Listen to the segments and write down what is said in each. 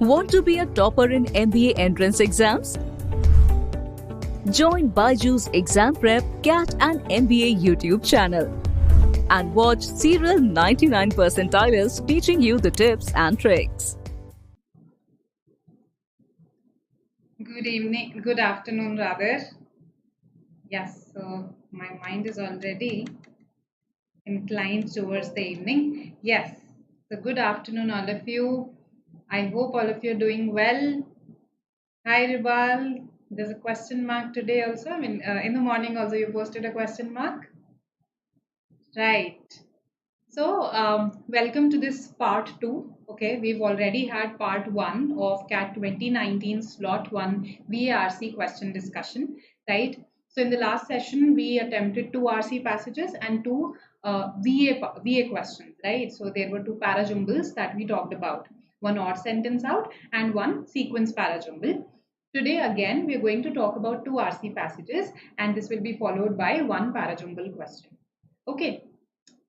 Want to be a topper in MBA entrance exams? Join BYJU'S Exam Prep, CAT and MBA YouTube channel and watch serial 99 percentiles teaching you the tips and tricks. Good evening, good afternoon rather. Yes, so my mind is already inclined towards the evening. Yes, so good afternoon all of you. I hope all of you are doing well. Hi Ribal, there's a question mark today also. In the morning also you posted a question mark. Right. So, welcome to this part 2. Okay, we've already had part 1 of CAT 2019 slot 1 VARC question discussion, right? So, in the last session, we attempted 2 RC passages and 2 VA questions, right? So, there were 2 parajumbles that we talked about, one odd sentence out and one sequence parajumble. Today, again, we're going to talk about 2 RC passages and this will be followed by one parajumble question. Okay.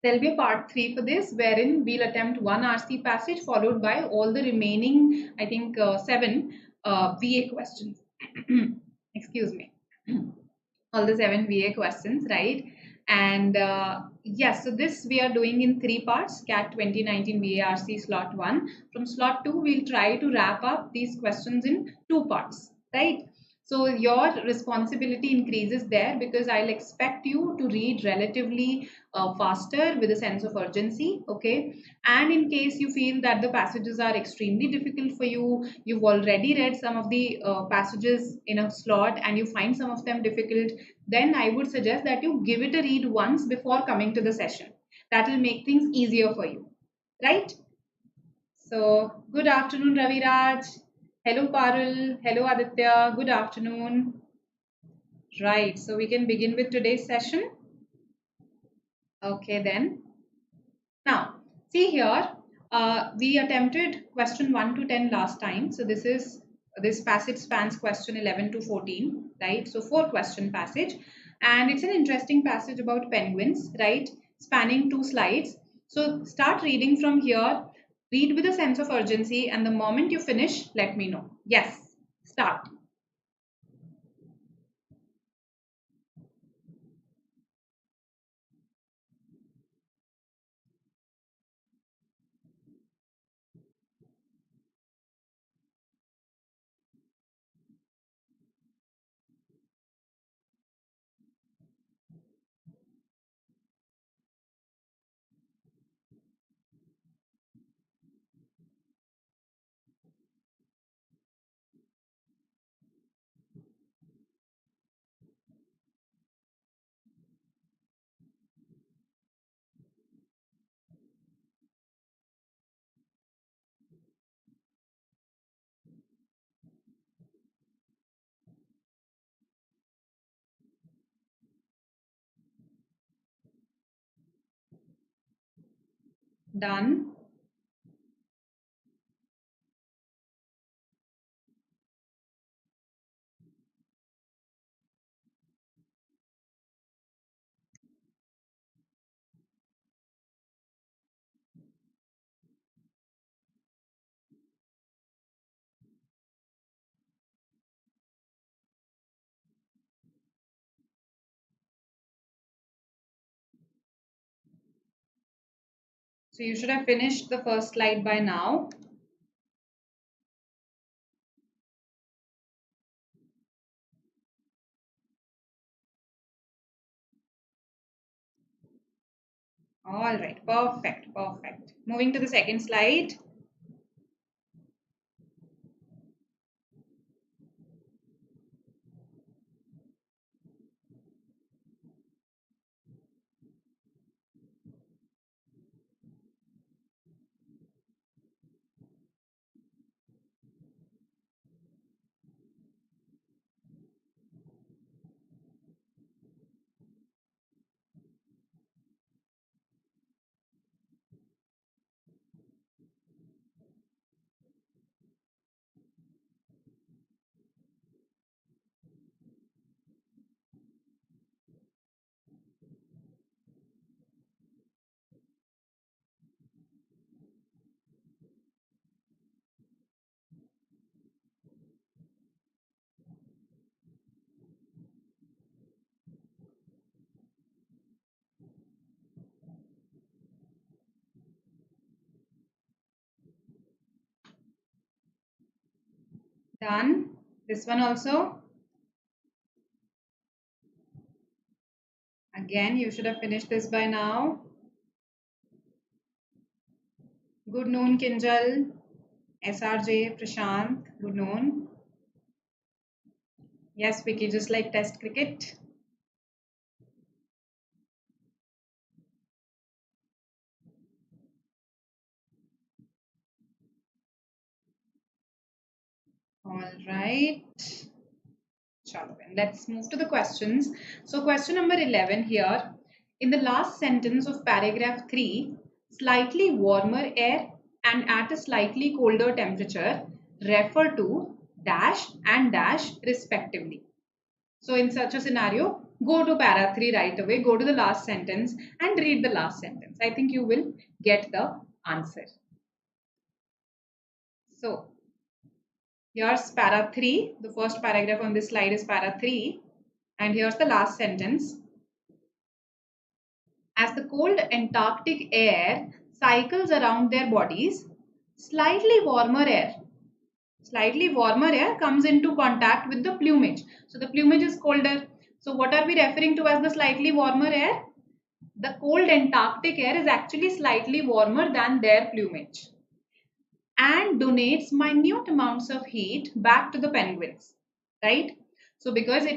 There'll be a part 3 for this wherein we'll attempt one RC passage followed by all the remaining, I think, 7 VA questions. Excuse me. All the 7 VA questions, right? And yes, so this we are doing in 3 parts, CAT 2019 VARC slot 1. From slot 2, we'll try to wrap up these questions in 2 parts, right? So your responsibility increases there because I'll expect you to read relatively faster with a sense of urgency, okay? And in case you feel that the passages are extremely difficult for you, you've already read some of the passages in a slot and you find some of them difficult, then I would suggest that you give it a read once before coming to the session. That will make things easier for you, right? So, good afternoon, Ravi Raj. Hello, Parul. Hello, Aditya. Good afternoon. Right, so we can begin with today's session. Okay, then. Now, see here, we attempted question 1 to 10 last time. So this passage spans question 11 to 14, right? So 4-question passage. And it's an interesting passage about penguins, right? Spanning 2 slides. So start reading from here. Read with a sense of urgency, and the moment you finish, let me know. Yes, start. Done. So you should have finished the first slide by now. All right, perfect, perfect. Moving to the second slide. Done. This one also. Again, you should have finished this by now. Good noon, Kinjal. SRJ, Prashant. Good noon. Yes, Vicky, just like test cricket. All right. Let's move to the questions. So question number 11 here. In the last sentence of paragraph 3, slightly warmer air and at a slightly colder temperature refer to dash and dash respectively. So in such a scenario, go to para 3 right away, go to the last sentence and read the last sentence. I think you will get the answer. So here's para 3. The first paragraph on this slide is para 3. And here's the last sentence. As the cold Antarctic air cycles around their bodies, slightly warmer air comes into contact with the plumage. So the plumage is colder. So what are we referring to as the slightly warmer air? The cold Antarctic air is actually slightly warmer than their plumage and donates minute amounts of heat back to the penguins, right? So because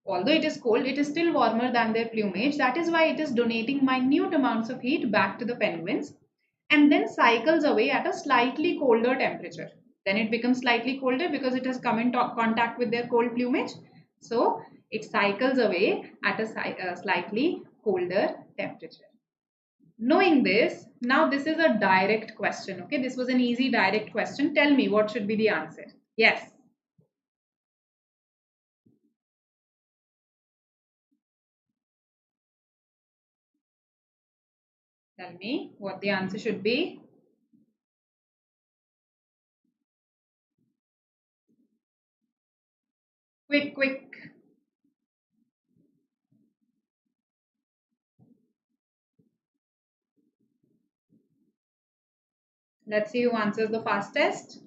although it is cold, it is still warmer than their plumage. That is why it is donating minute amounts of heat back to the penguins and then cycles away at a slightly colder temperature. Then it becomes slightly colder because it has come in contact with their cold plumage. So it cycles away at a slightly colder temperature. Knowing this, now this is a direct question. Okay, this was an easy direct question. Tell me what should be the answer. Yes. Tell me what the answer should be. Quick, quick. Let's see who answers the fastest.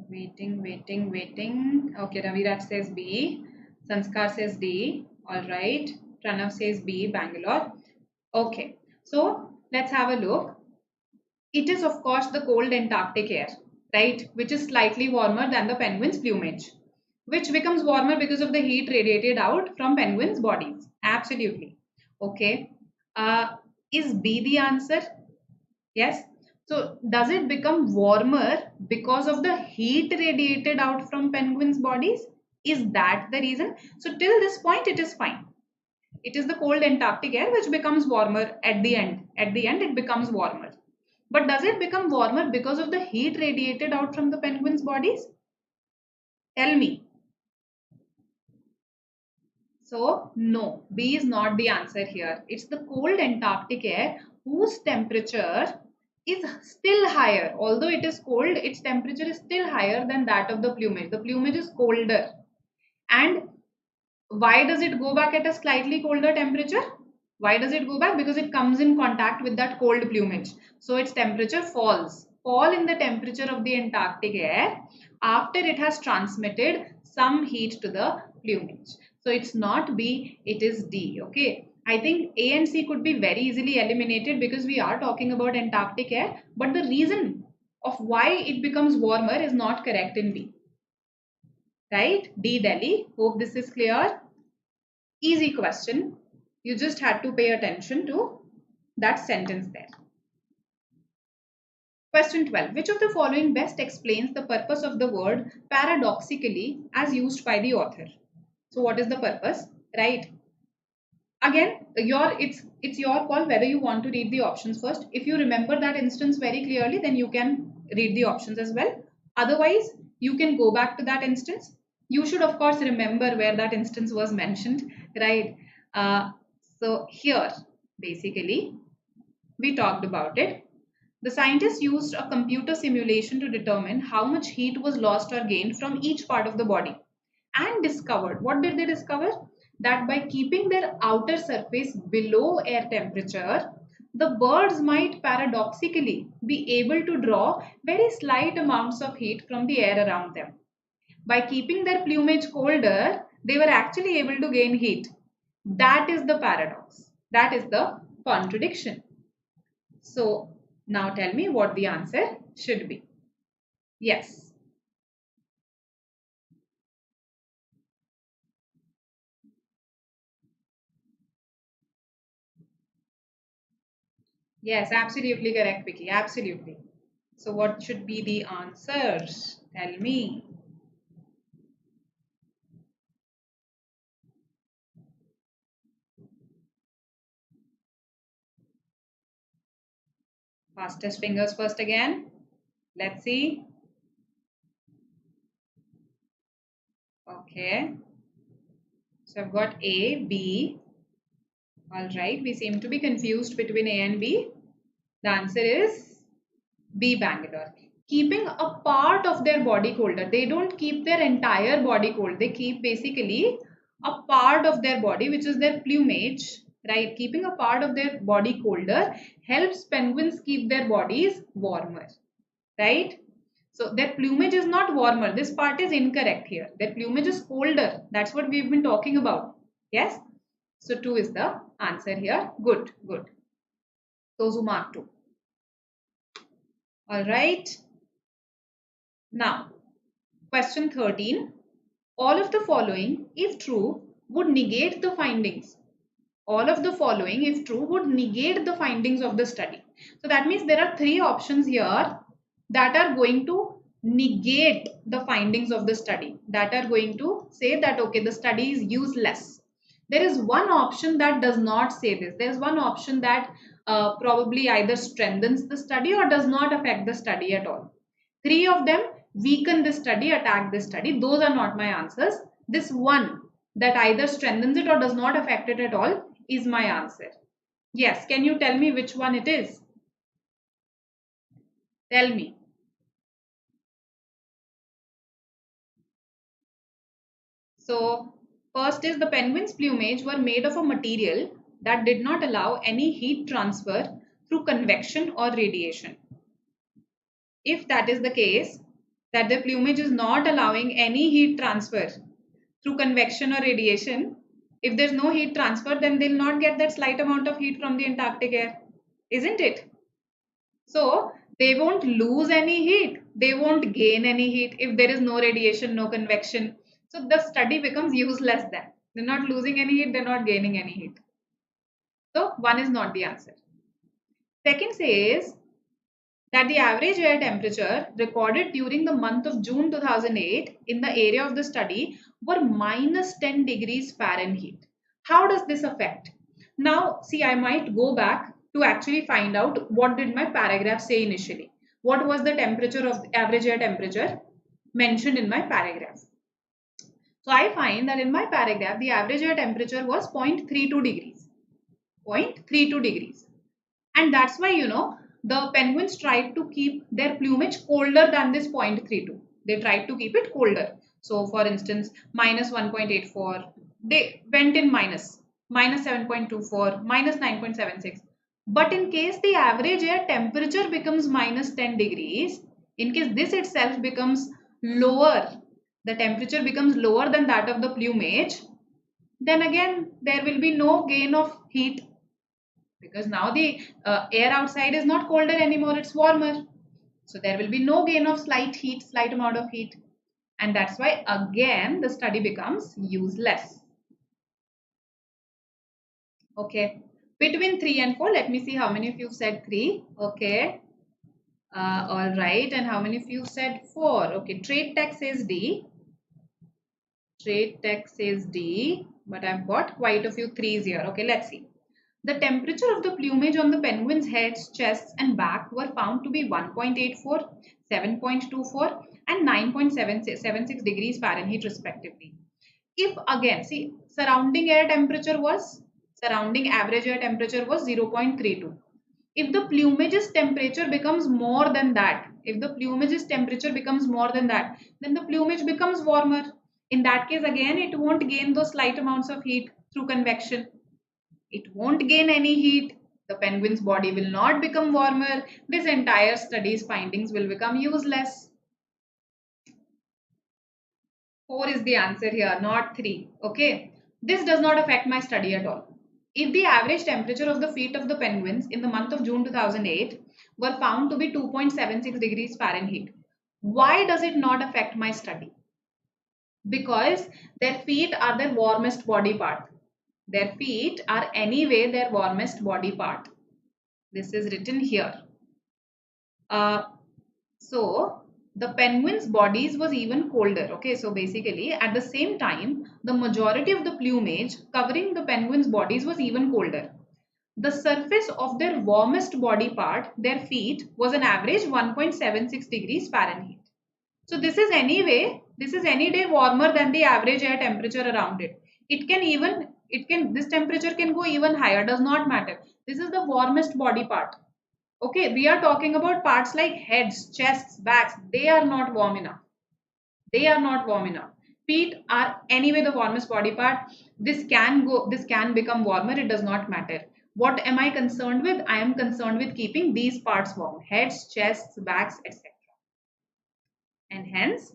Waiting. Okay, Raviraj says B. Sanskar says D. All right. Pranav says B, Bangalore. Okay. So let's have a look. It is of course the cold Antarctic air, right? Which is slightly warmer than the penguin's plumage. Which becomes warmer because of the heat radiated out from penguins' bodies. Absolutely. Okay. Is B the answer? Yes. So does it become warmer because of the heat radiated out from penguins' bodies? Is that the reason? So till this point it is fine. It is the cold Antarctic air which becomes warmer at the end. At the end it becomes warmer. But does it become warmer because of the heat radiated out from the penguins' bodies? Tell me. So no, B is not the answer here. It's the cold Antarctic air whose temperature is still higher. Although it is cold, its temperature is still higher than that of the plumage. The plumage is colder. And why does it go back at a slightly colder temperature? Why does it go back? Because it comes in contact with that cold plumage. So its temperature falls. Fall in the temperature of the Antarctic air after it has transmitted some heat to the plumage. So it's not B, it is D. Okay. I think A and C could be very easily eliminated because we are talking about Antarctic air. But the reason of why it becomes warmer is not correct in B. Right? D, Delhi. Hope this is clear. Easy question. You just had to pay attention to that sentence there. Question 12. Which of the following best explains the purpose of the word paradoxically as used by the author? So what is the purpose? Right? Again, it's your call whether you want to read the options first. If you remember that instance very clearly, then you can read the options as well. Otherwise, you can go back to that instance. You should, of course, remember where that instance was mentioned, right? So here, basically, we talked about it. The scientists used a computer simulation to determine how much heat was lost or gained from each part of the body. and discovered, what did they discover? That by keeping their outer surface below air temperature, the birds might paradoxically be able to draw very slight amounts of heat from the air around them. By keeping their plumage colder, they were actually able to gain heat. That is the paradox. That is the contradiction. So now tell me what the answer should be. Yes. Yes, absolutely correct, Vicky. Absolutely. So what should be the answers? Tell me. Fastest fingers first again. Let's see. Okay. So I've got A, B. All right. We seem to be confused between A and B. The answer is B, Bangalore. Keeping a part of their body colder. They don't keep their entire body cold. They keep basically a part of their body, which is their plumage, right? Keeping a part of their body colder helps penguins keep their bodies warmer, right? So their plumage is not warmer. This part is incorrect here. Their plumage is colder. That's what we've been talking about. Yes? So 2 is the answer here. Good, good. Those who mark 2. All right. Now, question 13. All of the following, if true, would negate the findings. All of the following, if true, would negate the findings of the study. So that means there are 3 options here that are going to negate the findings of the study, that are going to say that, okay, the study is useless. There is one option that does not say this. There is one option that probably either strengthens the study or does not affect the study at all. 3 of them weaken the study, attack the study. Those are not my answers. This one that either strengthens it or does not affect it at all is my answer. Yes, can you tell me which one it is? Tell me. So, first is the penguin's plumage were made of a material that did not allow any heat transfer through convection or radiation. If that is the case, that the plumage is not allowing any heat transfer through convection or radiation, if there's no heat transfer, then they'll not get that slight amount of heat from the Antarctic air, isn't it? So they won't lose any heat, they won't gain any heat if there is no radiation, no convection. So the study becomes useless then. They're not losing any heat, they're not gaining any heat. So 1 is not the answer. Second says that the average air temperature recorded during the month of June 2008 in the area of the study were minus 10 degrees Fahrenheit. How does this affect? Now, see, I might go back to actually find out what did my paragraph say initially. What was the temperature of the average air temperature mentioned in my paragraph? So I find that in my paragraph, the average air temperature was 0.32 degrees. 0.32 degrees. And that's why, the penguins tried to keep their plumage colder than this 0.32. They tried to keep it colder. So for instance, minus 1.84, they went in minus 7.24, minus 9.76. But in case the average air temperature becomes minus 10 degrees, in case this itself becomes lower, the temperature becomes lower than that of the plumage, then again there will be no gain of heat, because now the air outside is not colder anymore, it's warmer. So there will be no gain of slight amount of heat. And that's why again the study becomes useless. Okay. Between 3 and 4, let me see how many of you said 3. Okay. All right. And how many of you said 4? Okay. Trade tech says D. Trade tech says D. But I've got quite a few 3s here. Okay. Let's see. The temperature of the plumage on the penguins' heads, chests and back were found to be 1.84, 7.24 and 9.76 degrees Fahrenheit respectively. If again, see, surrounding average air temperature was 0.32. If the plumage's temperature becomes more than that, then the plumage becomes warmer. In that case, again, it won't gain those slight amounts of heat through convection. It won't gain any heat. The penguin's body will not become warmer. This entire study's findings will become useless. 4 is the answer here, not 3. Okay. This does not affect my study at all. If the average temperature of the feet of the penguins in the month of June 2008 were found to be 2.76 degrees Fahrenheit, why does it not affect my study? Because their feet are their warmest body part. Their feet are anyway their warmest body part. This is written here. So the penguins' bodies was even colder. Okay, so basically at the same time, the majority of the plumage covering the penguins' bodies was even colder. The surface of their warmest body part, their feet, was an average 1.76 degrees Fahrenheit. So this is any day warmer than the average air temperature around it. This temperature can go even higher, does not matter. This is the warmest body part. Okay, we are talking about parts like heads, chests, backs. They are not warm enough. They are not warm enough. Feet are anyway the warmest body part. This can become warmer. It does not matter. What am I concerned with? I am concerned with keeping these parts warm. Heads, chests, backs, etc. And hence,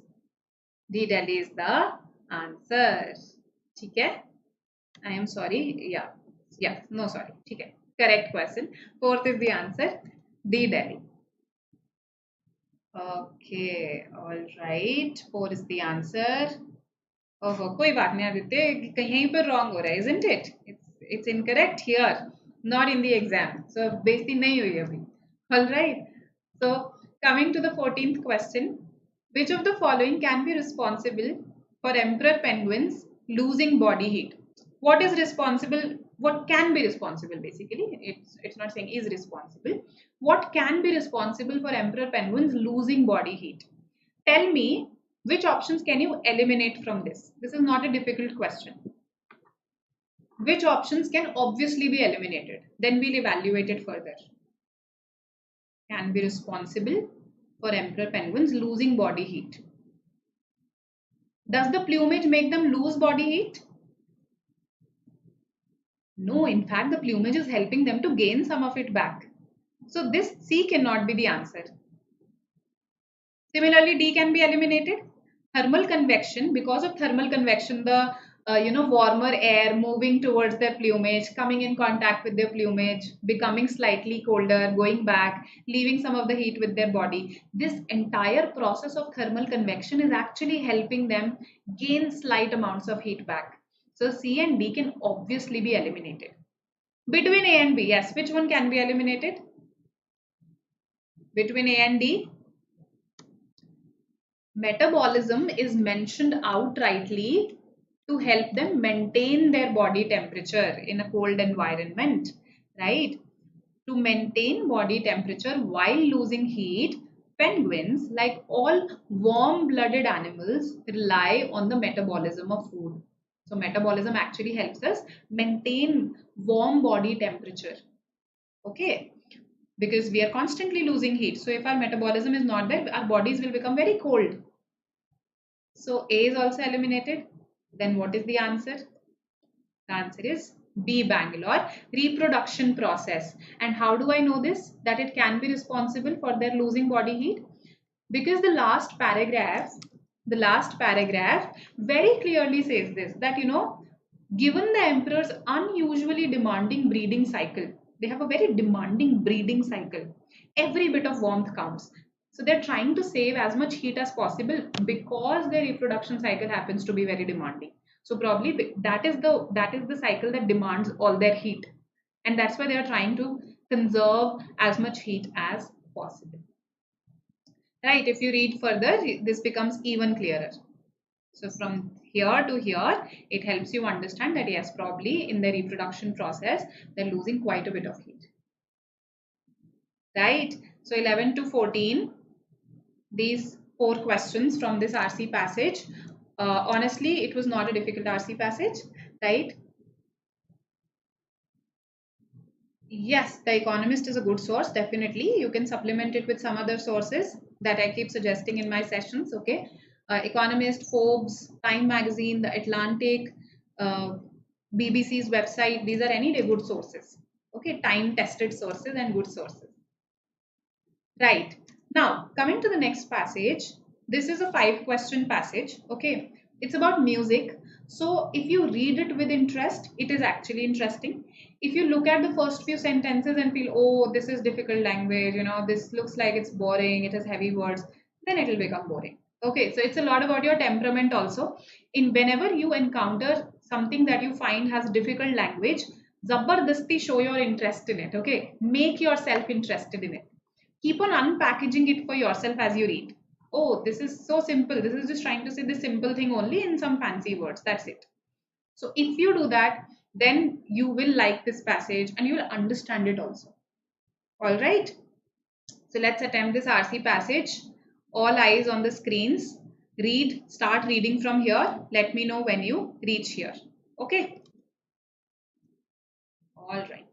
D Delhi is the answer. Okay? I am sorry. Yeah. No, sorry. Okay. Correct question. 4th is the answer. D Delhi. Okay. All right. 4 is the answer. Oh, कोई बात नहीं आदित्य, कहीं पर wrong हो रहा है, isn't it? It's incorrect here, not in the exam. So बेइज्जती नहीं हुई अभी. All right. So coming to the 14th question, which of the following can be responsible for emperor penguins losing body heat? What is responsible? What can be responsible? Basically, it's not saying is responsible. What can be responsible for emperor penguins losing body heat? Tell me which options can you eliminate from this? This is not a difficult question. Which options can obviously be eliminated? Then we'll evaluate it further. Can be responsible for emperor penguins losing body heat. Does the plumage make them lose body heat? No, in fact, the plumage is helping them to gain some of it back. So this C cannot be the answer. Similarly, D can be eliminated. Thermal convection, because of thermal convection, the warmer air moving towards their plumage, coming in contact with their plumage, becoming slightly colder, going back, leaving some of the heat with their body. This entire process of thermal convection is actually helping them gain slight amounts of heat back. So C and D can obviously be eliminated. Between A and B, yes, which one can be eliminated? Between A and D? Metabolism is mentioned outrightly to help them maintain their body temperature in a cold environment, right? To maintain body temperature while losing heat, penguins, like all warm-blooded animals, rely on the metabolism of food. So metabolism actually helps us maintain warm body temperature. Okay, because we are constantly losing heat. So if our metabolism is not there, our bodies will become very cold. So A is also eliminated. Then what is the answer? The answer is B, Bangalore. Reproduction process. And how do I know this? That it can be responsible for their losing body heat? Because the last paragraph very clearly says this, that given the emperor's unusually demanding breeding cycle, they have a very demanding breeding cycle. Every bit of warmth counts. So they're trying to save as much heat as possible because their reproduction cycle happens to be very demanding. So probably that is the cycle that demands all their heat. And that's why they are trying to conserve as much heat as possible. Right, if you read further, this becomes even clearer. So from here to here, it helps you understand that yes, probably in the reproduction process, they're losing quite a bit of heat. Right, so 11 to 14, these 4 questions from this RC passage. Honestly, it was not a difficult RC passage, right? Yes, The Economist is a good source, definitely. You can supplement it with some other sources that I keep suggesting in my sessions, okay? Economist, Forbes, Time Magazine, The Atlantic, uh, BBC's website. These are any day good sources. Okay, time tested sources and good sources. Right. Now, coming to the next passage, this is a 5 question passage. Okay, it's about music. So, if you read it with interest, it is actually interesting. If you look at the first few sentences and feel, oh, this is difficult language, this looks like it's boring, it has heavy words, then it will become boring. Okay, so it's a lot about your temperament also. In whenever you encounter something that you find has difficult language, zabardasti show your interest in it. Okay, make yourself interested in it. Keep on unpackaging it for yourself as you read. Oh, this is so simple. This is just trying to say this simple thing only in some fancy words. That's it. So if you do that, then you will like this passage and you will understand it also. All right. So let's attempt this RC passage. All eyes on the screens. Start reading from here. Let me know when you reach here. Okay. All right.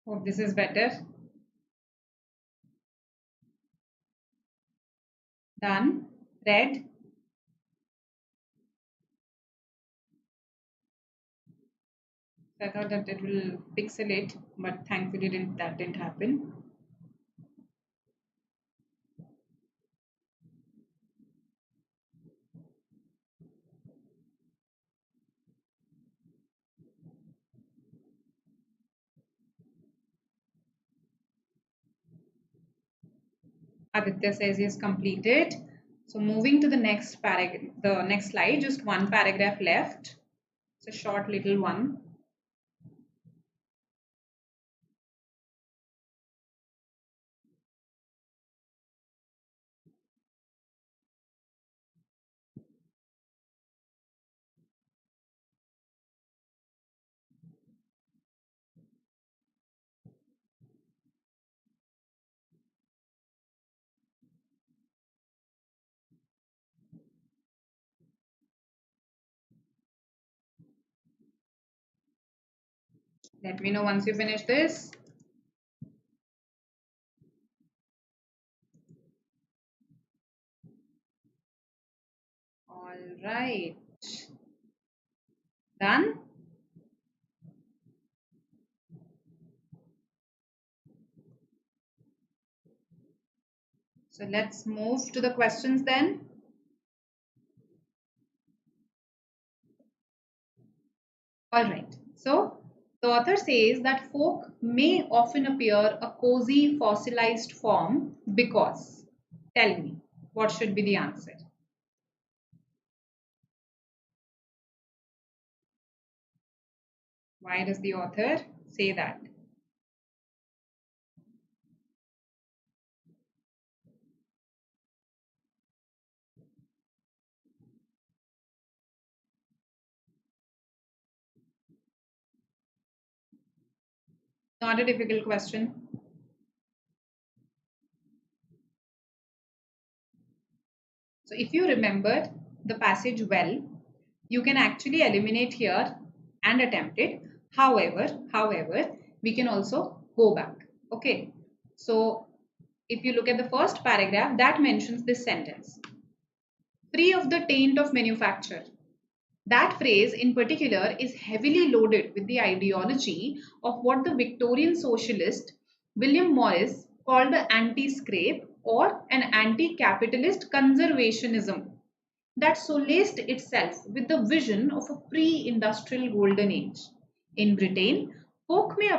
Hope this is better. Done. Read. So I thought that it will pixelate, but thankfully that didn't happen. Aditya says he has completed. So moving to the next paragraph, the next slide, just one paragraph left. It's a short little one. Let me know once you finish this. All right. Done? So let's move to the questions then. All right. So the author says that folk may often appear a cozy fossilized form because. Tell me, what should be the answer? Why does the author say that? Not a difficult question. So if you remember the passage well, you can actually eliminate here and attempt it. However, we can also go back. Okay. So if you look at the first paragraph, that mentions this sentence: free of the taint of manufacture. That phrase in particular is heavily loaded with the ideology of what the Victorian socialist William Morris called the anti-scrape or an anti-capitalist conservationism that solaced itself with the vision of a pre-industrial golden age. In Britain, folk may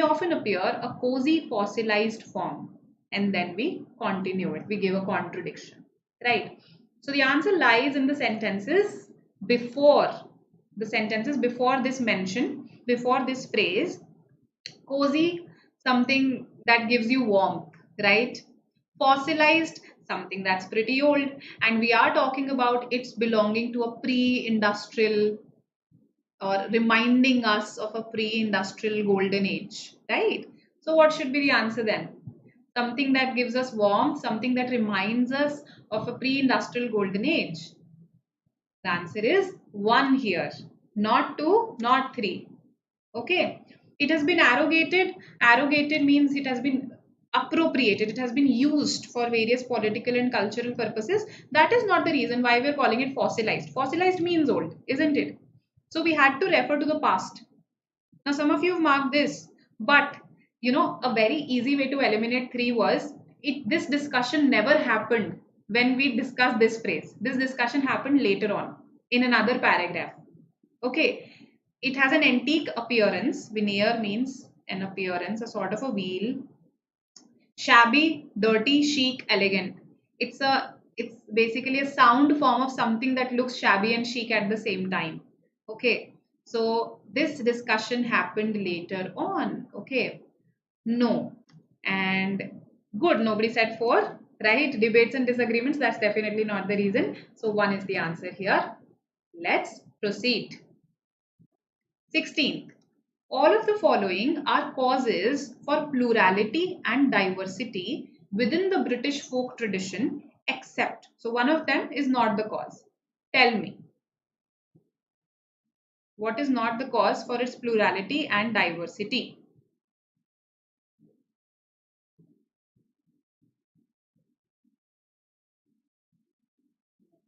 often appear a cozy fossilized form, and then we continue it. We give a contradiction, right? So the answer lies in before the sentences before this mention, before this phrase. Cozy, something that gives you warmth, right? Fossilized, something that's pretty old, and we are talking about its belonging to a pre-industrial, or reminding us of a pre-industrial golden age, right? So what should be the answer then? Something that gives us warmth, something that reminds us of a pre-industrial golden age. The answer is 1 here, not 2, not 3. Okay, it has been arrogated. Arrogated means it has been appropriated, it has been used for various political and cultural purposes. That is not the reason why we're calling it fossilized. Fossilized means old, isn't it? So we had to refer to the past. Now some of you have marked this, but a very easy way to eliminate 3 was, this discussion never happened when we discussed this phrase. This discussion happened later on in another paragraph. Okay, it has an antique appearance. Veneer means an appearance, a sort of a wheel. Shabby, dirty, chic, elegant. It's basically a sound form of something that looks shabby and chic at the same time. Okay, so this discussion happened later on. Okay, no, and good. Nobody said 4, right? Debates and disagreements. That's definitely not the reason. So 1 is the answer here. Let's proceed. 16th. All of the following are causes for plurality and diversity within the British folk tradition, except. So one of them is not the cause. Tell me, what is not the cause for its plurality and diversity?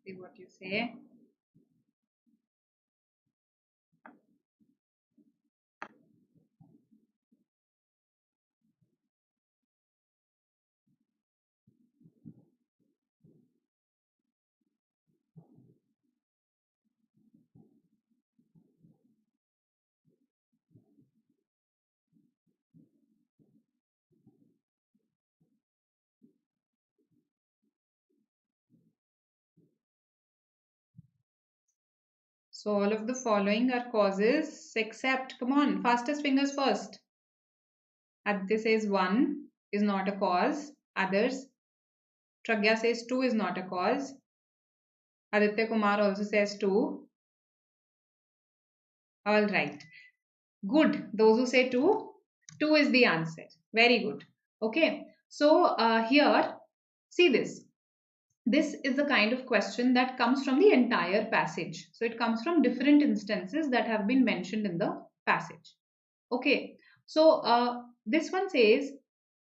See what you say. So all of the following are causes except, come on, fastest fingers first. Aditya says 1 is not a cause. Others, Pragya says 2 is not a cause. Aditya Kumar also says 2. All right. Good. Those who say 2, 2 is the answer. Very good. Okay. So here, see this. This is the kind of question that comes from the entire passage. So it comes from different instances that have been mentioned in the passage. Okay, so this one says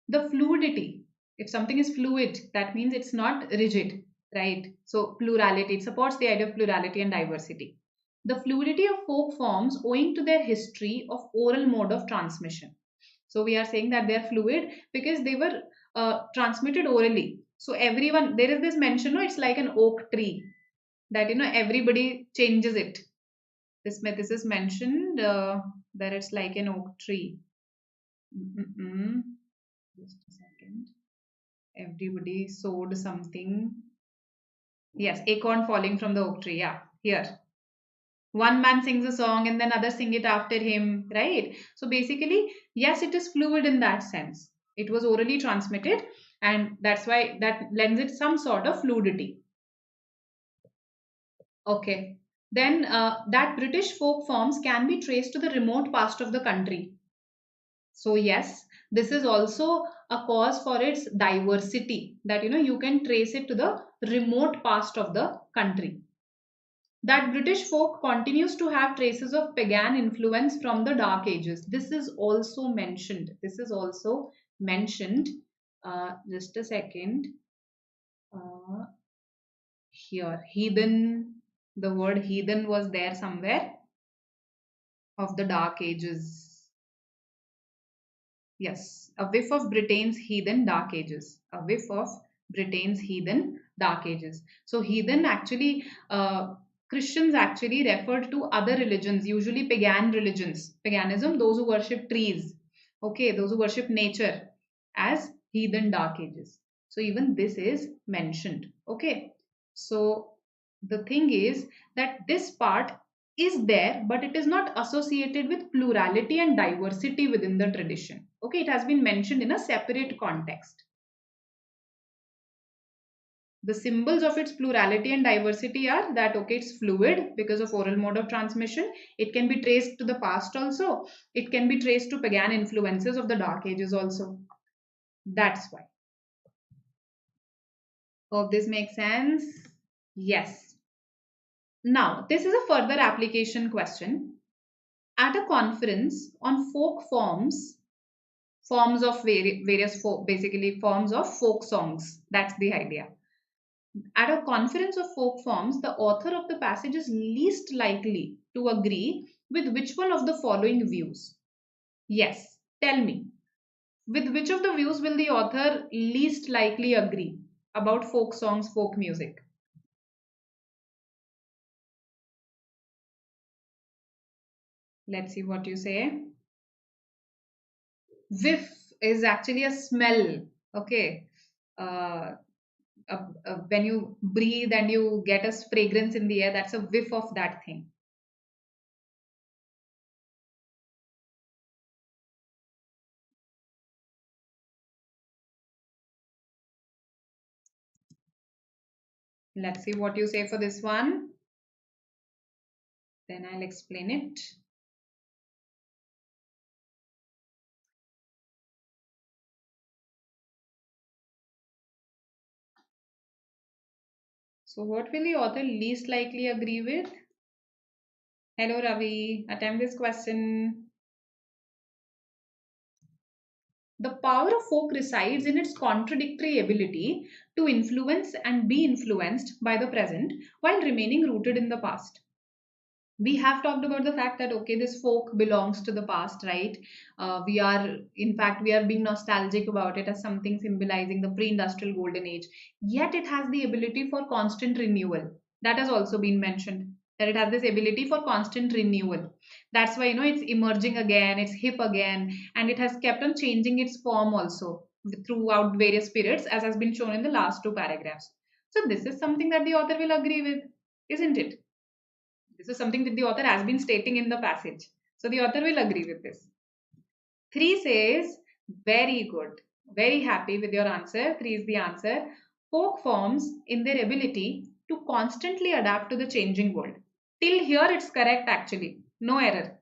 the fluidity. If something is fluid, that means it's not rigid, right? So plurality, it supports the idea of plurality and diversity. The fluidity of folk forms owing to their history of oral mode of transmission. So we are saying that they are fluid because they were transmitted orally. So everyone, there is this mention, no, it's like an oak tree that, everybody changes it. This is mentioned that it's like an oak tree. Just a second. Everybody sowed something. Yes, acorn falling from the oak tree. Yeah, here. One man sings a song and then others sing it after him, right? So basically, yes, it is fluid in that sense. It was orally transmitted, and that's why that lends it some sort of fluidity. Okay. Then that British folk forms can be traced to the remote past of the country. So yes, this is also a cause for its diversity, that you can trace it to the remote past of the country. That British folk continues to have traces of pagan influence from the Dark Ages. This is also mentioned. This is also mentioned. Just a second. Uh, Here, heathen. The word heathen was there somewhere, of the Dark Ages. Yes, a whiff of Britain's heathen dark ages. A whiff of Britain's heathen dark ages. So, heathen actually, Christians actually referred to other religions, usually pagan religions. Paganism, those who worship trees, okay, those who worship nature, as heathen dark ages. So, even this is mentioned, okay. So, the thing is that this part is there, but it is not associated with plurality and diversity within the tradition. Okay, it has been mentioned in a separate context. The symbols of its plurality and diversity are that, okay, it's fluid because of oral mode of transmission. It can be traced to the past also. It can be traced to pagan influences of the Dark Ages also. That's why. Hope this makes sense. Yes. Now, this is a further application question. At a conference on folk forms of various folk, basically forms of folk songs. That's the idea. At a conference of folk forms, the author of the passage is least likely to agree with which one of the following views? Yes, tell me. With which of the views will the author least likely agree about folk songs, folk music? Let's see what you say. Whiff is actually a smell. Okay. Uh, when you breathe and you get a fragrance in the air, that's a whiff of that thing. Let's see what you say for this one. Then I'll explain it. So what will the author least likely agree with? Hello Ravi, attempt this question. The power of folk resides in its contradictory ability to influence and be influenced by the present while remaining rooted in the past. We have talked about the fact that, okay, this folk belongs to the past, right? We are, in fact, we are being nostalgic about it as something symbolizing the pre-industrial golden age, yet it has the ability for constant renewal. That has also been mentioned, that it has this ability for constant renewal. That's why, it's emerging again, it's hip again, and it has kept on changing its form also throughout various periods, as has been shown in the last two paragraphs. So this is something that the author will agree with, isn't it? This is something that the author has been stating in the passage. So the author will agree with this. 3 says, very good. Very happy with your answer. 3 is the answer. Folk forms in their ability to constantly adapt to the changing world. Till here it's correct actually. No error.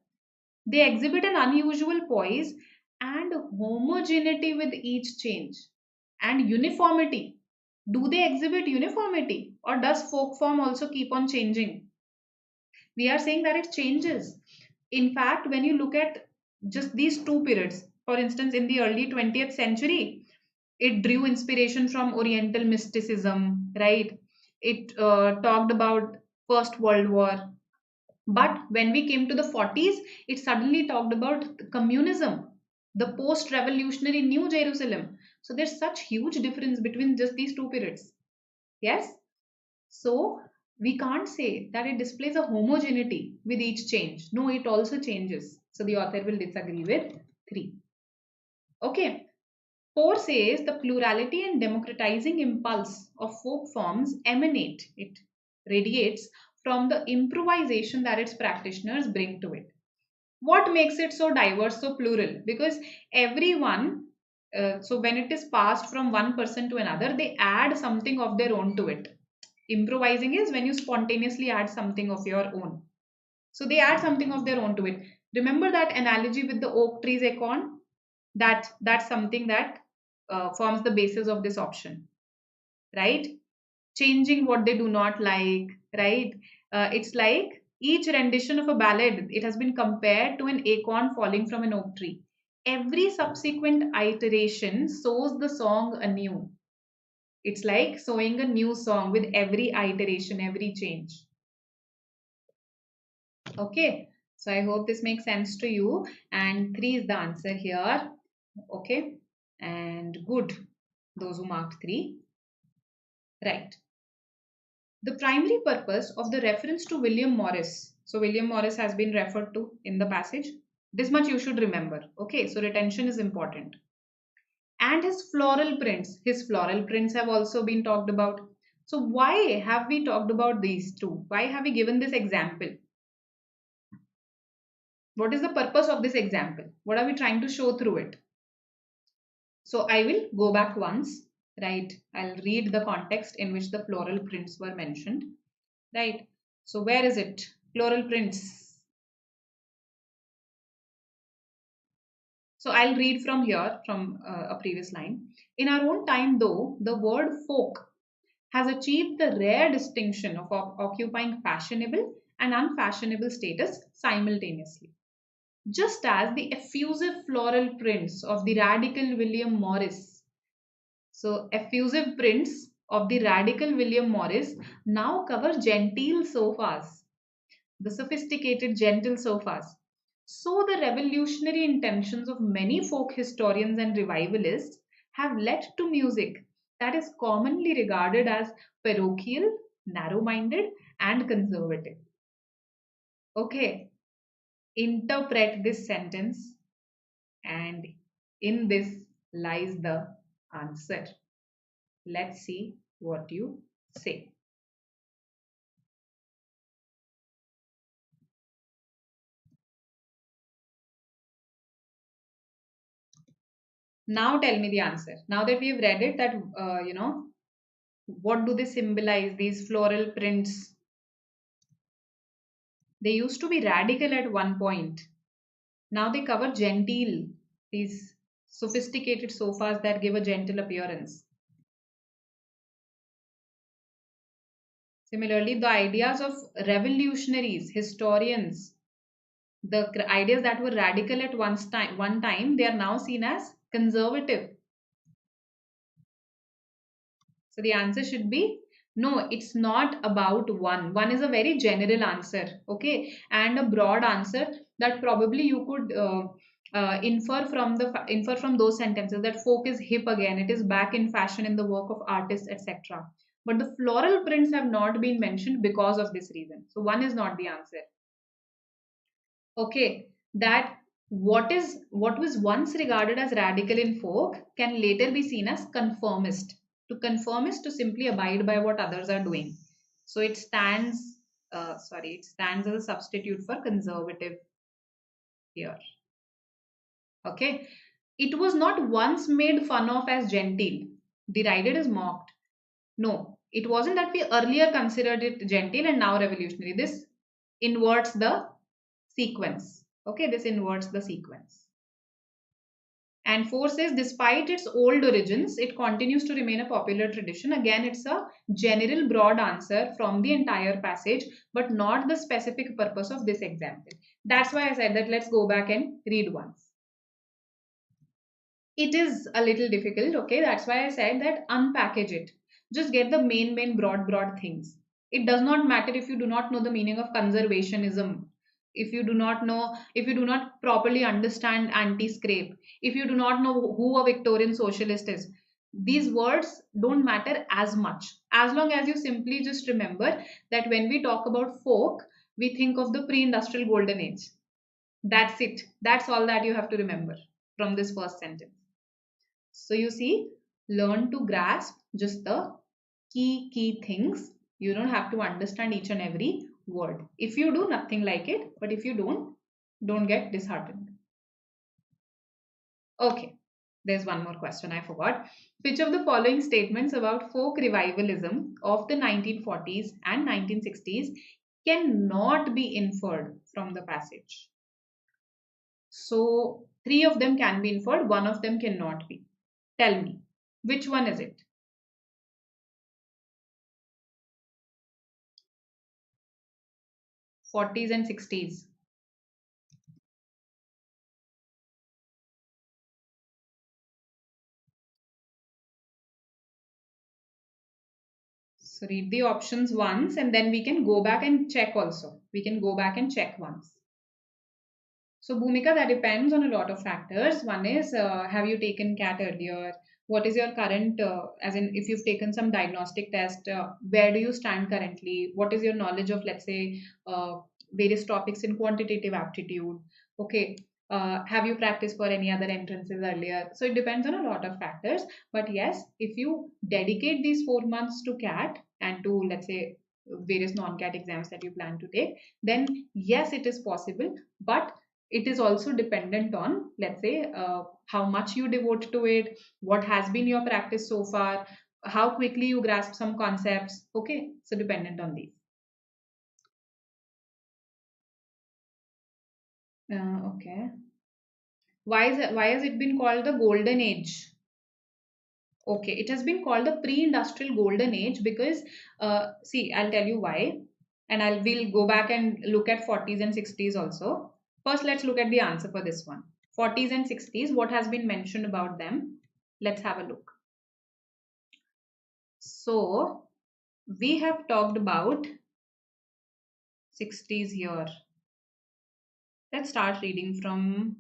They exhibit an unusual poise and homogeneity with each change. And uniformity. Do they exhibit uniformity? Or does folk form also keep on changing? We are saying that it changes. In fact, when you look at just these two periods. For instance, in the early 20th century, it drew inspiration from Oriental mysticism, right? It talked about First World War. But when we came to the 40s, it suddenly talked about communism, the post revolutionary New Jerusalem. So there's such huge difference between just these two periods. Yes? So we can't say that it displays a homogeneity with each change. No, it also changes. So the author will disagree with 3. Okay. 4 says the plurality and democratizing impulse of folk forms it radiates from the improvisation that its practitioners bring to it. What makes it so diverse, so plural? Because everyone, so when it is passed from one person to another, they add something of their own to it. Improvising is when you spontaneously add something of your own. So they add something of their own to it. Remember that analogy with the oak tree's acorn? That's something that forms the basis of this option, right? Changing what they do not like, right? It's like each rendition of a ballad, it has been compared to an acorn falling from an oak tree. Every subsequent iteration sows the song anew. It's like sowing a new song with every iteration, every change. Okay, so I hope this makes sense to you. And 3 is the answer here. Okay, and good, those who marked 3. Right. The primary purpose of the reference to William Morris. So William Morris has been referred to in the passage. This much you should remember. Okay, so retention is important. And his floral prints. His floral prints have also been talked about. So why have we talked about these two? Why have we given this example? What is the purpose of this example? What are we trying to show through it? So I will go back once, right? I'll read the context in which the floral prints were mentioned, right? So where is it? Floral prints. So I'll read from here, from a previous line. In our own time, though, the word folk has achieved the rare distinction of occupying fashionable and unfashionable status simultaneously. Just as the effusive floral prints of the radical William Morris. So effusive prints of the radical William Morris now cover genteel sofas, the sophisticated gentle sofas. So the revolutionary intentions of many folk historians and revivalists have led to music that is commonly regarded as parochial, narrow-minded, and conservative. Okay, interpret this sentence, and in this lies the answer. Let's see what you say. Now tell me the answer. Now that we have read it, that what do they symbolize, these floral prints? They used to be radical at one point. Now they cover genteel, these sophisticated sofas that give a gentle appearance. Similarly, the ideas of revolutionaries, historians, the ideas that were radical at one time, they are now seen as conservative. So the answer should be no, it's not about one. One is a very general answer, okay, and a broad answer that probably you could infer from those sentences that folk is hip again, it is back in fashion in the work of artists, etc. But the floral prints have not been mentioned because of this reason. So one is not the answer. Okay, that what was once regarded as radical in folk can later be seen as conformist. To conform is to simply abide by what others are doing. So it stands, it stands as a substitute for conservative here. Okay, it was not once made fun of as genteel, derided as mocked. No, it wasn't that we earlier considered it genteel and now revolutionary. This inverts the sequence. Okay, this inverts the sequence. And 4 says, despite its old origins, it continues to remain a popular tradition. Again, it's a general broad answer from the entire passage, but not the specific purpose of this example. That's why I said that let's go back and read once. It is a little difficult, okay? That's why I said that unpackage it. Just get the main broad things. It does not matter if you do not know the meaning of conservationism, if you do not know, if you do not properly understand anti-scrape, if you do not know who a Victorian socialist is. These words don't matter as much, as long as you simply just remember that when we talk about folk, we think of the pre-industrial golden age. That's it. That's all that you have to remember from this first sentence. So you see, learn to grasp just the key things. You don't have to understand each and every word. If you do, nothing like it. But if you don't get disheartened. Okay, there's one more question I forgot. Which of the following statements about folk revivalism of the 1940s and 1960s cannot be inferred from the passage? So, three of them can be inferred, one of them cannot be. Tell me, which one is it? '40s and '60s. So read the options once and then we can go back and check also. We can go back and check once. So Bhumika, that depends on a lot of factors. One is, have you taken CAT earlier? What is your current, as in if you've taken some diagnostic test, where do you stand currently? What is your knowledge of, let's say, various topics in quantitative aptitude? Okay. Have you practiced for any other entrances earlier? So it depends on a lot of factors. But yes, if you dedicate these 4 months to CAT and to, let's say, various non-CAT exams that you plan to take, then yes, it is possible. But it is also dependent on, let's say, how much you devote to it, what has been your practice so far, how quickly you grasp some concepts. Okay, so dependent on these. Okay. Why has it been called the golden age? Okay, it has been called the pre-industrial golden age because, see, I'll tell you why, and we'll go back and look at 40s and 60s also. First, let's look at the answer for this one. 40s and 60s, what has been mentioned about them? Let's have a look. So, we have talked about 60s here. Let's start reading from,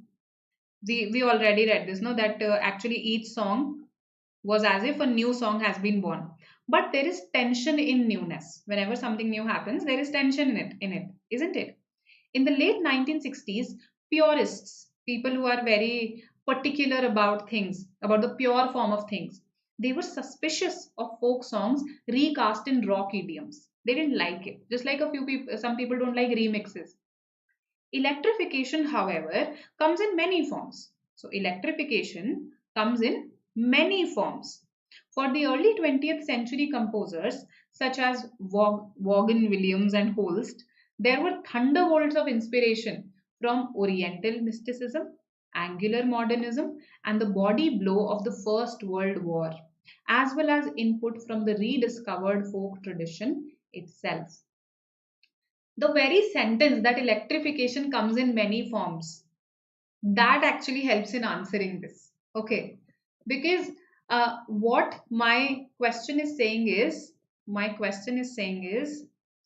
we already read this, no? That actually each song was as if a new song has been born. But there is tension in newness. Whenever something new happens, there is tension in it, isn't it? In the late 1960s, purists, people who are very particular about things, about the pure form of things, they were suspicious of folk songs recast in rock idioms. They didn't like it. Just like a few people, some people don't like remixes. Electrification, however, comes in many forms. So, electrification comes in many forms. For the early 20th century composers such as Vaughan Williams and Holst, there were thunderbolts of inspiration from Oriental mysticism, angular modernism, and the body blow of the First World War, as well as input from the rediscovered folk tradition itself. The very sentence that electrification comes in many forms, that actually helps in answering this. Okay, because what my question is saying is,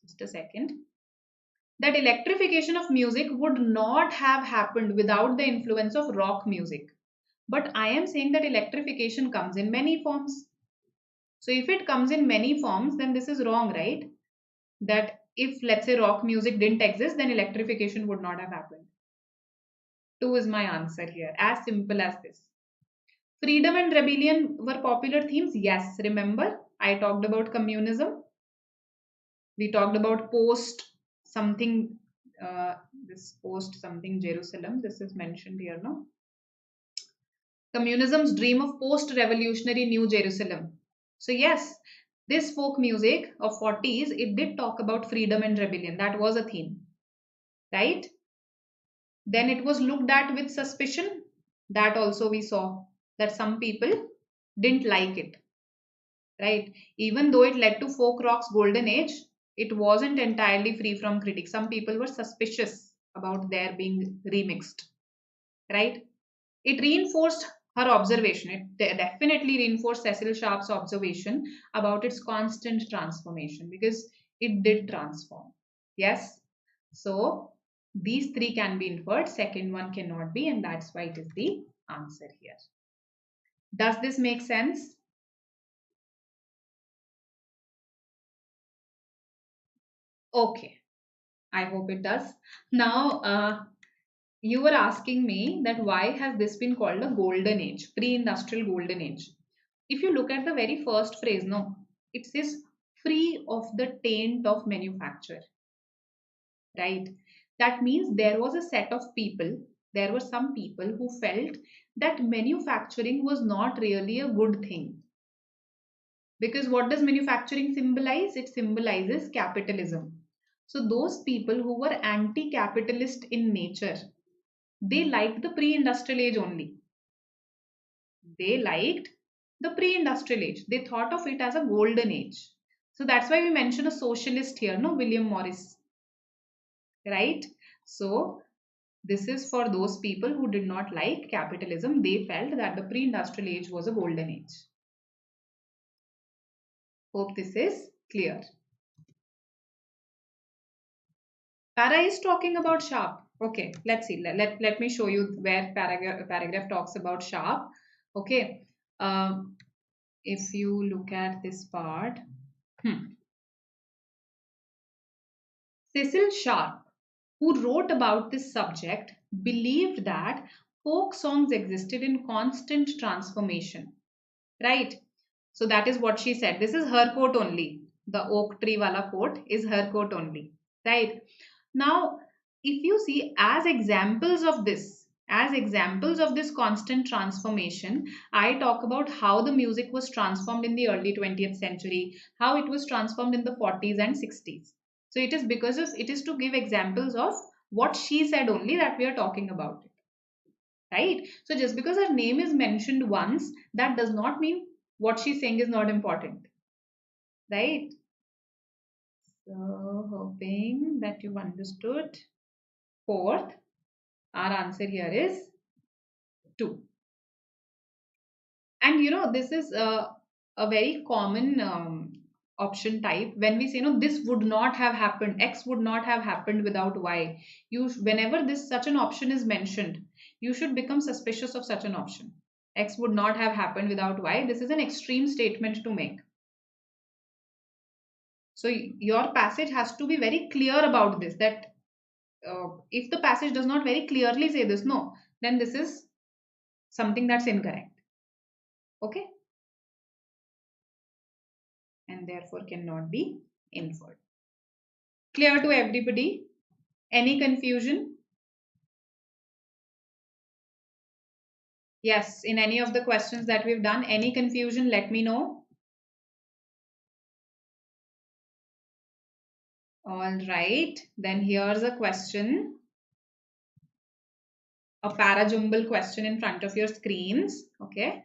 just a second, that electrification of music would not have happened without the influence of rock music. But I am saying that electrification comes in many forms. So if it comes in many forms, then this is wrong, right? That if, let's say, rock music didn't exist, then electrification would not have happened. 2 is my answer here, as simple as this. Freedom and rebellion were popular themes. Yes, remember I talked about communism. We talked about post something, this post something Jerusalem. This is mentioned here, no? Communism's dream of post-revolutionary New Jerusalem. So yes, this folk music of 40s, it did talk about freedom and rebellion. That was a theme, right? Then it was looked at with suspicion. That also we saw that some people didn't like it, right? Even though it led to folk rock's golden age, it wasn't entirely free from critics. Some people were suspicious about their being remixed, right? It reinforced her observation. It definitely reinforced Cecil Sharp's observation about its constant transformation, because it did transform. Yes? So these three can be inferred, second one cannot be, and that's why it is the answer here. Does this make sense? Okay, I hope it does. Now, you were asking me that why has this been called a golden age, pre-industrial golden age? If you look at the very first phrase, no, it says free of the taint of manufacture, right? That means there was a set of people, there were some people who felt that manufacturing was not really a good thing. Because what does manufacturing symbolize? It symbolizes capitalism. So those people who were anti-capitalist in nature, they liked the pre-industrial age only. They liked the pre-industrial age. They thought of it as a golden age. So that's why we mention a socialist here, no, William Morris, right? So this is for those people who did not like capitalism. They felt that the pre-industrial age was a golden age. Hope this is clear. Para is talking about Sharp. Okay, let's see. Let me show you where paragraph talks about Sharp. Okay. If you look at this part, Cecil Sharp, who wrote about this subject, believed that folk songs existed in constant transformation. Right? So that is what she said. This is her quote only. The oak tree wala quote is her quote only. Right? Now, if you see as examples of this constant transformation, I talk about how the music was transformed in the early 20th century, how it was transformed in the 40s and 60s. So it is because of it is to give examples of what she said only that we are talking about it. Right? So just because her name is mentioned once, that does not mean what she's saying is not important. Right? So hoping that you've understood. Fourth, our answer here is 2. And you know, this is a very common option type. When we say, no, this would not have happened, X would not have happened without Y. Whenever this such an option is mentioned, you should become suspicious of such an option. X would not have happened without Y. This is an extreme statement to make. So your passage has to be very clear about this, that if the passage does not very clearly say this, no, then this is something that's incorrect. Okay? And therefore cannot be inferred. Clear to everybody? Any confusion? Yes, in any of the questions that we've done, any confusion, let me know. All right, then here's a question. A para-jumble question in front of your screens. Okay.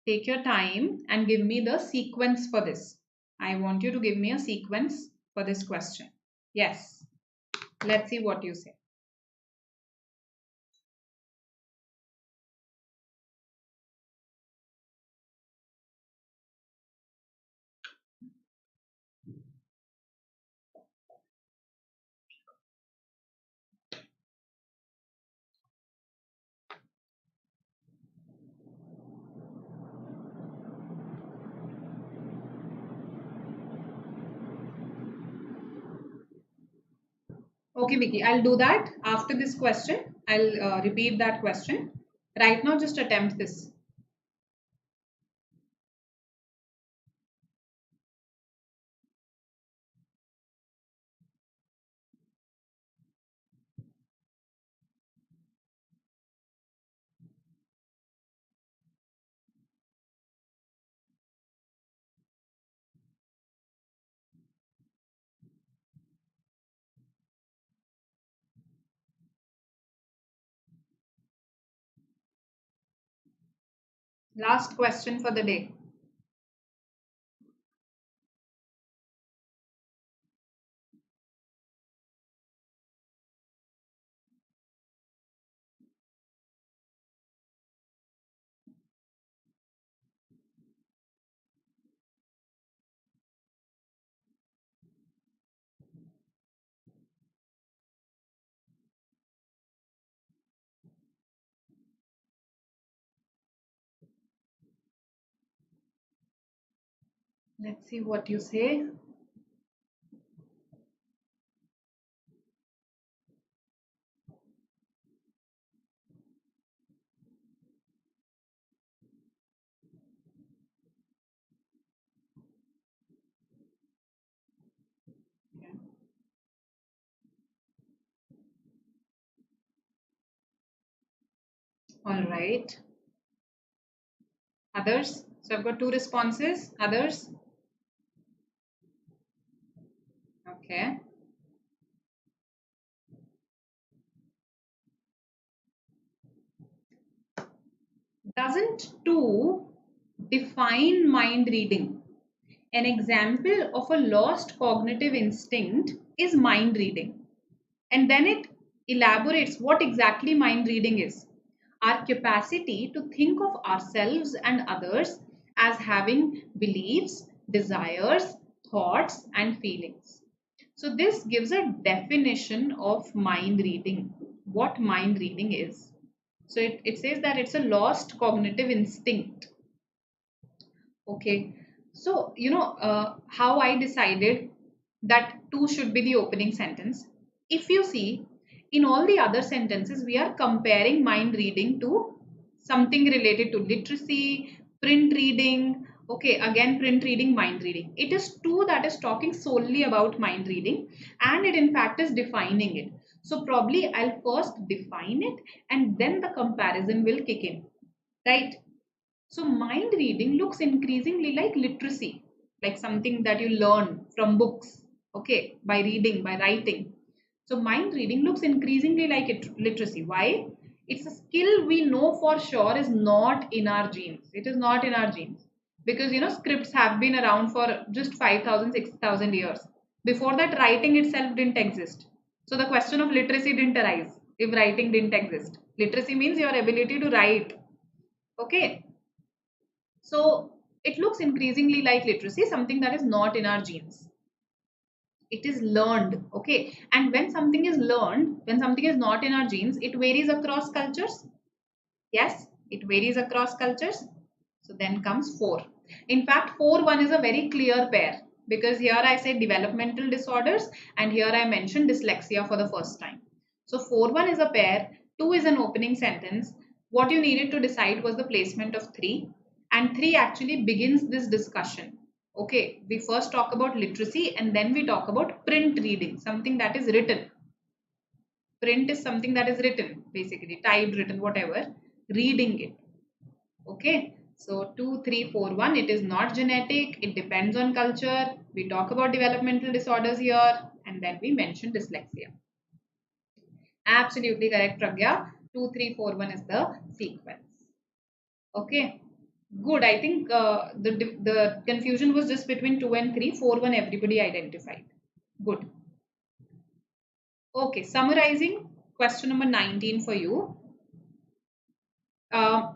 Take your time and give me the sequence for this. I want you to give me a sequence for this question. Yes. Let's see what you say. Okay, Vicky, I'll do that after this question. I'll repeat that question. Right now, just attempt this. Last question for the day. Let's see what you say. All right. Others? So I've got two responses. Others? Okay. Doesn't two define mind reading? An example of a lost cognitive instinct is mind reading. And then it elaborates what exactly mind reading is. Our capacity to think of ourselves and others as having beliefs, desires, thoughts, and feelings. So, this gives a definition of mind reading, what mind reading is. So, it says that it's a lost cognitive instinct. Okay. So, how I decided that two should be the opening sentence. If you see, in all the other sentences, we are comparing mind reading to something related to literacy, print reading. Okay, again, print reading, mind reading. It is two that is talking solely about mind reading, and it in fact is defining it. So, probably I'll first define it and then the comparison will kick in, right? So, mind reading looks increasingly like literacy, like something that you learn from books, okay, by reading, by writing. So, mind reading looks increasingly like literacy. Why? It's a skill we know for sure is not in our genes. It is not in our genes. Because, scripts have been around for just 5,000, 6,000 years. Before that, writing itself didn't exist. So, the question of literacy didn't arise if writing didn't exist. Literacy means your ability to write. Okay, so it looks increasingly like literacy, something that is not in our genes. It is learned, okay? And when something is learned, when something is not in our genes, it varies across cultures. Yes, it varies across cultures. So then comes 4. In fact, 4 1 is a very clear pair because here I said developmental disorders and here I mentioned dyslexia for the first time. So 4 1 is a pair, 2 is an opening sentence. What you needed to decide was the placement of 3, and 3 actually begins this discussion. Okay, we first talk about literacy and then we talk about print reading, something that is written. Print is something that is written, basically typed, written, whatever. Reading it. Okay, so 2, 3, 4, 1. It is not genetic. It depends on culture. We talk about developmental disorders here, and then we mention dyslexia. Absolutely correct, Pragya. 2, 3, 4, 1 is the sequence. Okay, good. I think the confusion was just between 2 and 3. 4, 1 everybody identified. Good. Okay, summarizing question number 19 for you. Uh,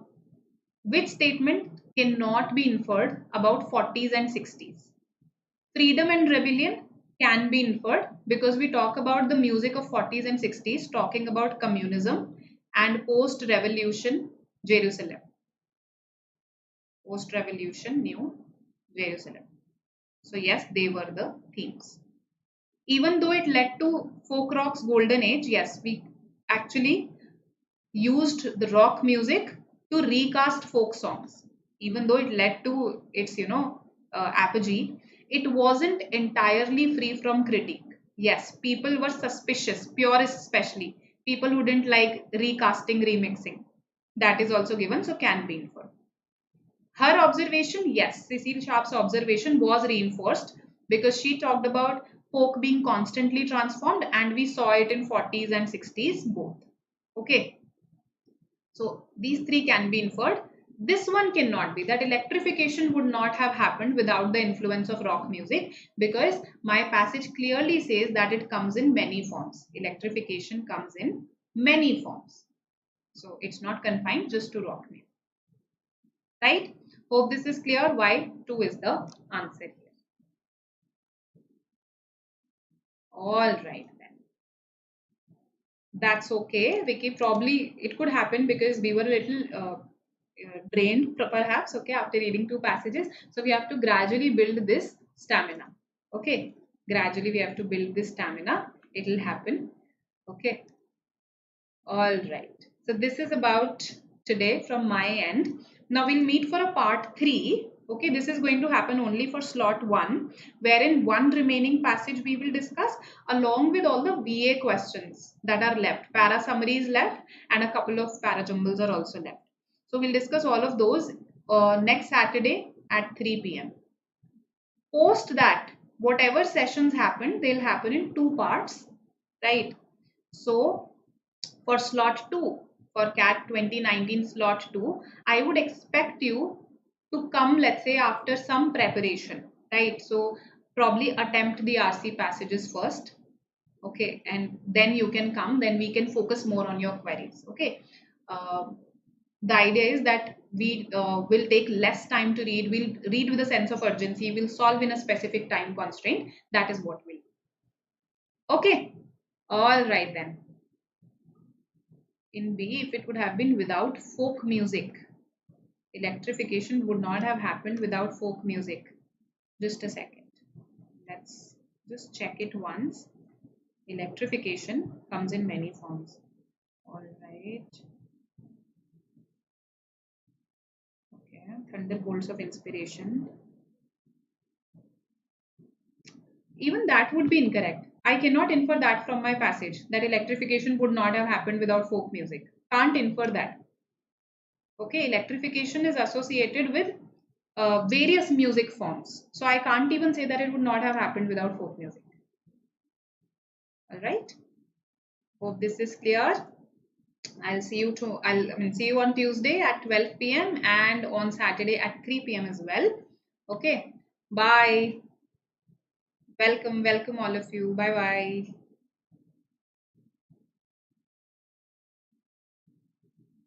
which statement cannot be inferred about 40s and 60s? Freedom and rebellion can be inferred because we talk about the music of 40s and 60s, talking about communism and post-revolution Jerusalem. Post-revolution New Jerusalem. So yes, they were the themes. Even though it led to folk rock's golden age, yes, we actually used the rock music to recast folk songs. Even though it led to its, apogee, it wasn't entirely free from critique. Yes, people were suspicious, purists especially, people who didn't like recasting, remixing. That is also given, so can be inferred. Her observation, yes, Cecile Sharp's observation was reinforced because she talked about folk being constantly transformed, and we saw it in 40s and 60s both. Okay, so these three can be inferred. This one cannot be. That electrification would not have happened without the influence of rock music, because my passage clearly says that it comes in many forms. Electrification comes in many forms. So it's not confined just to rock music. Right? Hope this is clear why 2 is the answer here. All right then. That's okay, Vicky. Probably it could happen because we were a little drained perhaps, okay, after reading 2 passages. So we have to gradually build this stamina. Okay, gradually we have to build this stamina. It will happen. Okay. All right. So this is about today from my end. Now we'll meet for a part 3. Okay, this is going to happen only for slot 1, wherein one remaining passage we will discuss along with all the VA questions that are left. Para summary is left and a couple of para jumbles are also left. So we'll discuss all of those next Saturday at 3 p.m. Post that, whatever sessions happen, they'll happen in 2 parts, right? So for slot 2, for CAT 2019 slot 2, I would expect you to come, let's say, after some preparation, right? So probably attempt the RC passages first, okay, and then you can come, then we can focus more on your queries, okay. The idea is that we will take less time to read, we'll read with a sense of urgency, we'll solve in a specific time constraint. That is what we'll do. Okay, all right then. In B, if it would have been without folk music, electrification would not have happened without folk music. Just a second. Let's just check it once. Electrification comes in many forms. All right. Okay. Thunderbolts of inspiration. Even that would be incorrect. I cannot infer that from my passage, that electrification would not have happened without folk music. Can't infer that. Okay, electrification is associated with various music forms. So I can't even say that it would not have happened without folk music. All right. Hope this is clear. I'll see you see you on Tuesday at 12 p.m. and on Saturday at 3 p.m. as well. Okay. Bye. Welcome all of you. Bye bye.